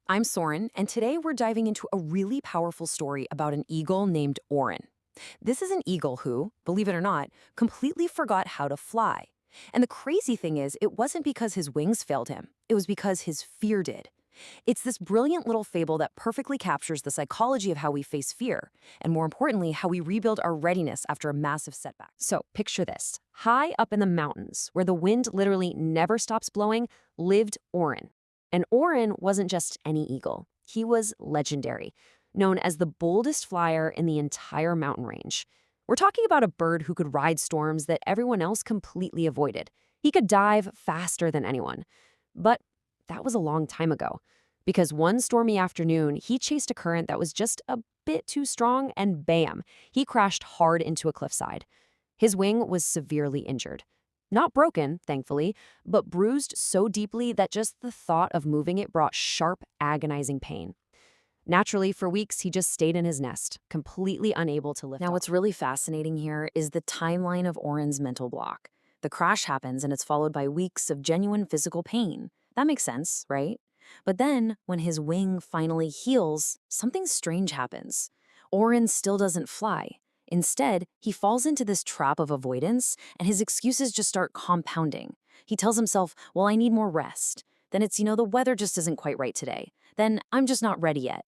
I'm Soren, and today we're diving into a really powerful story about an eagle named Orin. This is an eagle who, believe it or not, completely forgot how to fly. And the crazy thing is, it wasn't because his wings failed him, it was because his fear did. It's this brilliant little fable that perfectly captures the psychology of how we face fear, and more importantly, how we rebuild our readiness after a massive setback. So picture this. High up in the mountains, where the wind literally never stops blowing, lived Orin. And Orin wasn't just any eagle. He was legendary, known as the boldest flyer in the entire mountain range. We're talking about a bird who could ride storms that everyone else completely avoided. He could dive faster than anyone. But that was a long time ago, because one stormy afternoon, he chased a current that was just a bit too strong, and bam, he crashed hard into a cliffside. His wing was severely injured. Not broken, thankfully, but bruised so deeply that just the thought of moving it brought sharp, agonizing pain. Naturally, for weeks, he just stayed in his nest, completely unable to lift Now, off. what's really fascinating here is the timeline of Oren's mental block. The crash happens and it's followed by weeks of genuine physical pain. That makes sense, right? But then, when his wing finally heals, something strange happens. Oren still doesn't fly. Instead, he falls into this trap of avoidance, and his excuses just start compounding. He tells himself, well, I need more rest. Then it's, the weather just isn't quite right today. Then I'm just not ready yet.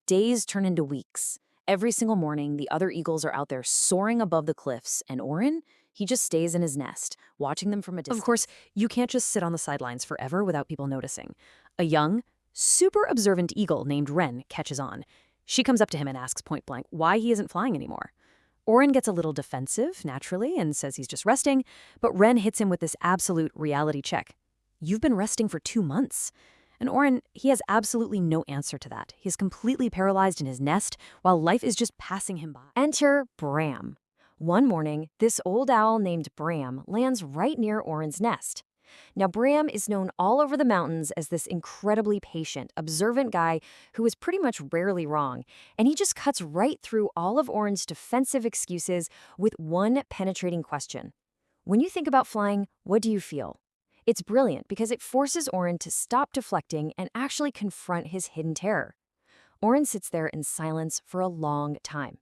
Days turn into weeks. Every single morning, the other eagles are out there soaring above the cliffs, and Orin, he just stays in his nest, watching them from a Of distance. course, you can't just sit on the sidelines forever without people noticing. A young, super observant eagle named Wren catches on. She comes up to him and asks point blank why he isn't flying anymore. Orin gets a little defensive, naturally, and says he's just resting, but Wren hits him with this absolute reality check. You've been resting for 2 months. And Orin, he has absolutely no answer to that. He's completely paralyzed in his nest while life is just passing him by. Enter Bram. One morning, this old owl named Bram lands right near Orin's nest. Now, Bram is known all over the mountains as this incredibly patient, observant guy who is pretty much rarely wrong, and he just cuts right through all of Orin's defensive excuses with one penetrating question. When you think about flying, what do you feel? It's brilliant because it forces Orin to stop deflecting and actually confront his hidden terror. Orin sits there in silence for a long time.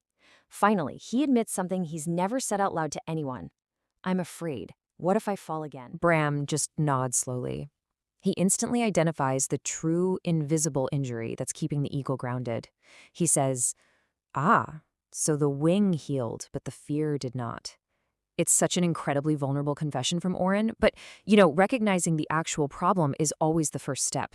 Finally, he admits something he's never said out loud to anyone. I'm afraid. What if I fall again? Bram just nods slowly. He instantly identifies the true invisible injury that's keeping the eagle grounded. He says, "Ah, so the wing healed, but the fear did not." It's such an incredibly vulnerable confession from Orin, but, recognizing the actual problem is always the first step.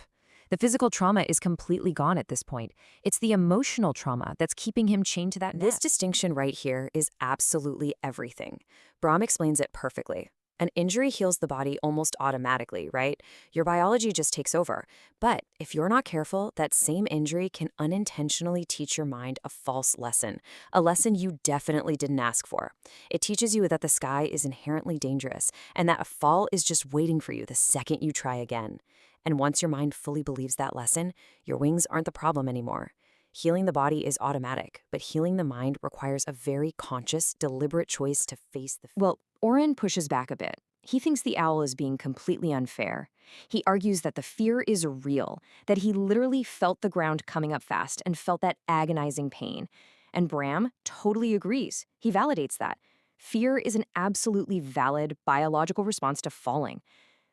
The physical trauma is completely gone at this point. It's the emotional trauma that's keeping him chained to that This nest. distinction right here is absolutely everything. Brahm explains it perfectly. An injury heals the body almost automatically, right? Your biology just takes over. But if you're not careful, that same injury can unintentionally teach your mind a false lesson, a lesson you definitely didn't ask for. It teaches you that the sky is inherently dangerous and that a fall is just waiting for you the second you try again. And once your mind fully believes that lesson, your wings aren't the problem anymore. Healing the body is automatic, but healing the mind requires a very conscious, deliberate choice to face the fear. Well, Orin pushes back a bit. He thinks the owl is being completely unfair. He argues that the fear is real, that he literally felt the ground coming up fast and felt that agonizing pain. And Bram totally agrees. He validates that. Fear is an absolutely valid biological response to falling.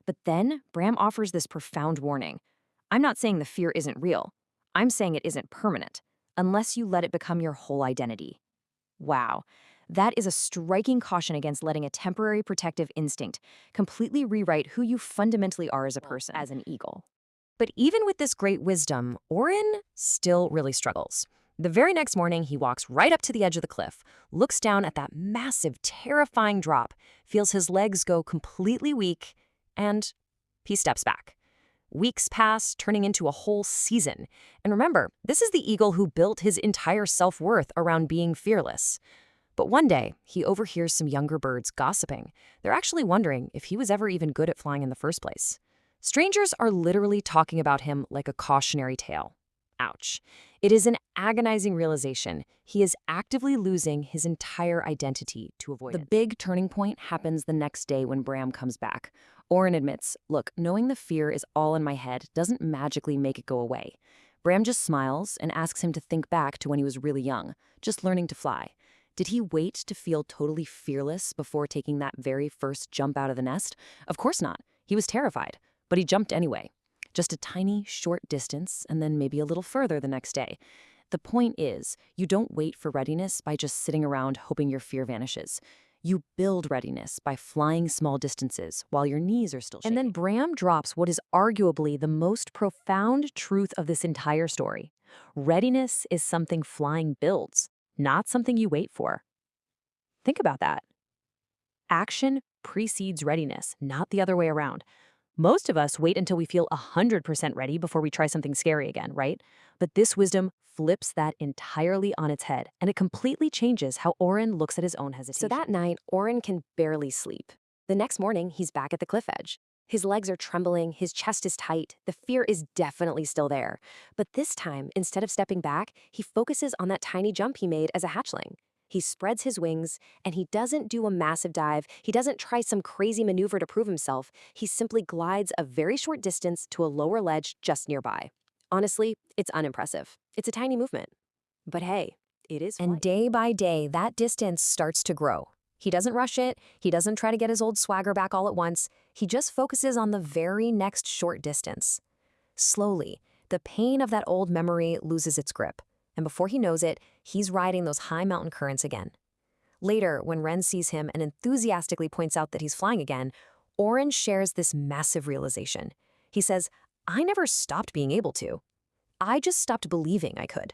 But then Bram offers this profound warning. I'm not saying the fear isn't real. I'm saying it isn't permanent, unless you let it become your whole identity. Wow. That is a striking caution against letting a temporary protective instinct completely rewrite who you fundamentally are as a person, as an eagle. But even with this great wisdom, Orin still really struggles. The very next morning, he walks right up to the edge of the cliff, looks down at that massive, terrifying drop, feels his legs go completely weak, and he steps back. Weeks pass, turning into a whole season. And remember, this is the eagle who built his entire self-worth around being fearless. But one day, he overhears some younger birds gossiping. They're actually wondering if he was ever even good at flying in the first place. Strangers are literally talking about him like a cautionary tale. Ouch. It is an agonizing realization. He is actively losing his entire identity to avoid it. The big turning point happens the next day when Bram comes back. Orin admits, look, knowing the fear is all in my head doesn't magically make it go away. Bram just smiles and asks him to think back to when he was really young, just learning to fly. Did he wait to feel totally fearless before taking that very first jump out of the nest? Of course not. He was terrified, but he jumped anyway. Just a tiny, short distance, and then maybe a little further the next day. The point is, you don't wait for readiness by just sitting around hoping your fear vanishes. You build readiness by flying small distances while your knees are still shaking. And then Bram drops what is arguably the most profound truth of this entire story. Readiness is something flying builds, not something you wait for. Think about that. Action precedes readiness, not the other way around. Most of us wait until we feel 100% ready before we try something scary again, right? But this wisdom flips that entirely on its head, and it completely changes how Orin looks at his own hesitation. So that night, Orin can barely sleep. The next morning, he's back at the cliff edge. His legs are trembling, his chest is tight, the fear is definitely still there. But this time, instead of stepping back, he focuses on that tiny jump he made as a hatchling. He spreads his wings, and he doesn't do a massive dive. He doesn't try some crazy maneuver to prove himself. He simply glides a very short distance to a lower ledge just nearby. Honestly, it's unimpressive. It's a tiny movement. But hey, it is flight. And day by day, that distance starts to grow. He doesn't rush it. He doesn't try to get his old swagger back all at once. He just focuses on the very next short distance. Slowly, the pain of that old memory loses its grip. And before he knows it, he's riding those high mountain currents again. Later, when Ren sees him and enthusiastically points out that he's flying again, Orin shares this massive realization. He says, "I never stopped being able to. I just stopped believing I could."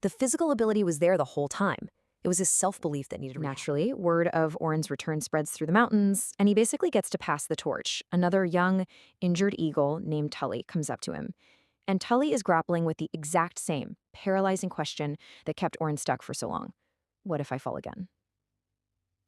The physical ability was there the whole time. It was his self-belief that needed Naturally, word of Orin's return spreads through the mountains, and he basically gets to pass the torch. Another young, injured eagle named Tully comes up to him. And Tully is grappling with the exact same paralyzing question that kept Orin stuck for so long. What if I fall again?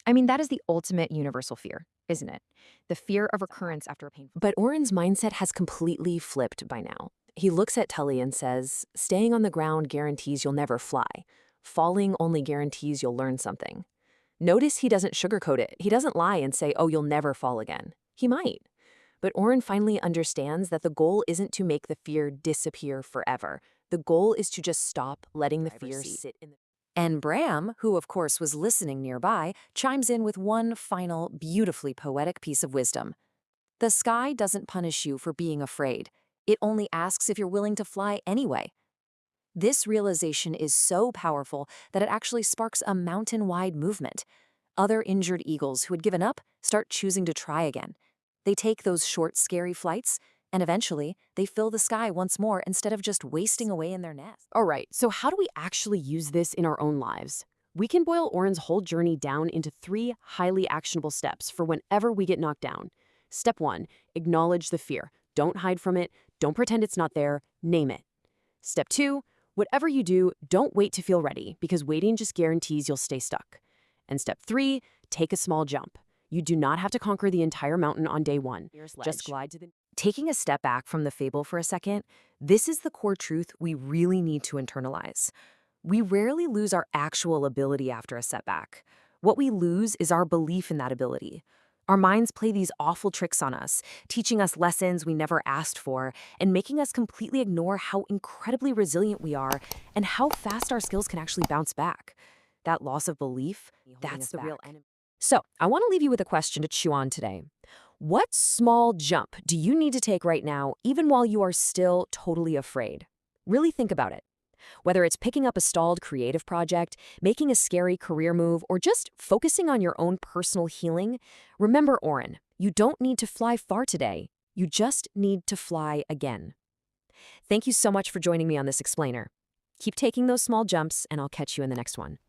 I mean, that is the ultimate universal fear, isn't it? The fear of recurrence after a painful... But Orin's mindset has completely flipped by now. He looks at Tully and says, "Staying on the ground guarantees you'll never fly. Falling only guarantees you'll learn something." Notice he doesn't sugarcoat it. He doesn't lie and say, "Oh, you'll never fall again." He might. But Orin finally understands that the goal isn't to make the fear disappear forever. The goal is to just stop letting the fear sit in the... And Bram, who of course was listening nearby, chimes in with one final, beautifully poetic piece of wisdom. The sky doesn't punish you for being afraid. It only asks if you're willing to fly anyway. This realization is so powerful that it actually sparks a mountain-wide movement. Other injured eagles who had given up start choosing to try again. They take those short, scary flights, and eventually, they fill the sky once more instead of just wasting away in their nest. All right, so how do we actually use this in our own lives? We can boil Orin's whole journey down into 3 highly actionable steps for whenever we get knocked down. Step 1, acknowledge the fear. Don't hide from it. Don't pretend it's not there. Name it. Step 2, whatever you do, don't wait to feel ready, because waiting just guarantees you'll stay stuck. And step 3, take a small jump. You do not have to conquer the entire mountain on day 1. Just glide to the... Taking a step back from the fable for a second, this is the core truth we really need to internalize. We rarely lose our actual ability after a setback. What we lose is our belief in that ability. Our minds play these awful tricks on us, teaching us lessons we never asked for, and making us completely ignore how incredibly resilient we are and how fast our skills can actually bounce back. That loss of belief, that's the real enemy. So, I want to leave you with a question to chew on today. What small jump do you need to take right now, even while you are still totally afraid? Really think about it. Whether it's picking up a stalled creative project, making a scary career move, or just focusing on your own personal healing, remember, Orin, you don't need to fly far today. You just need to fly again. Thank you so much for joining me on this explainer. Keep taking those small jumps, and I'll catch you in the next one.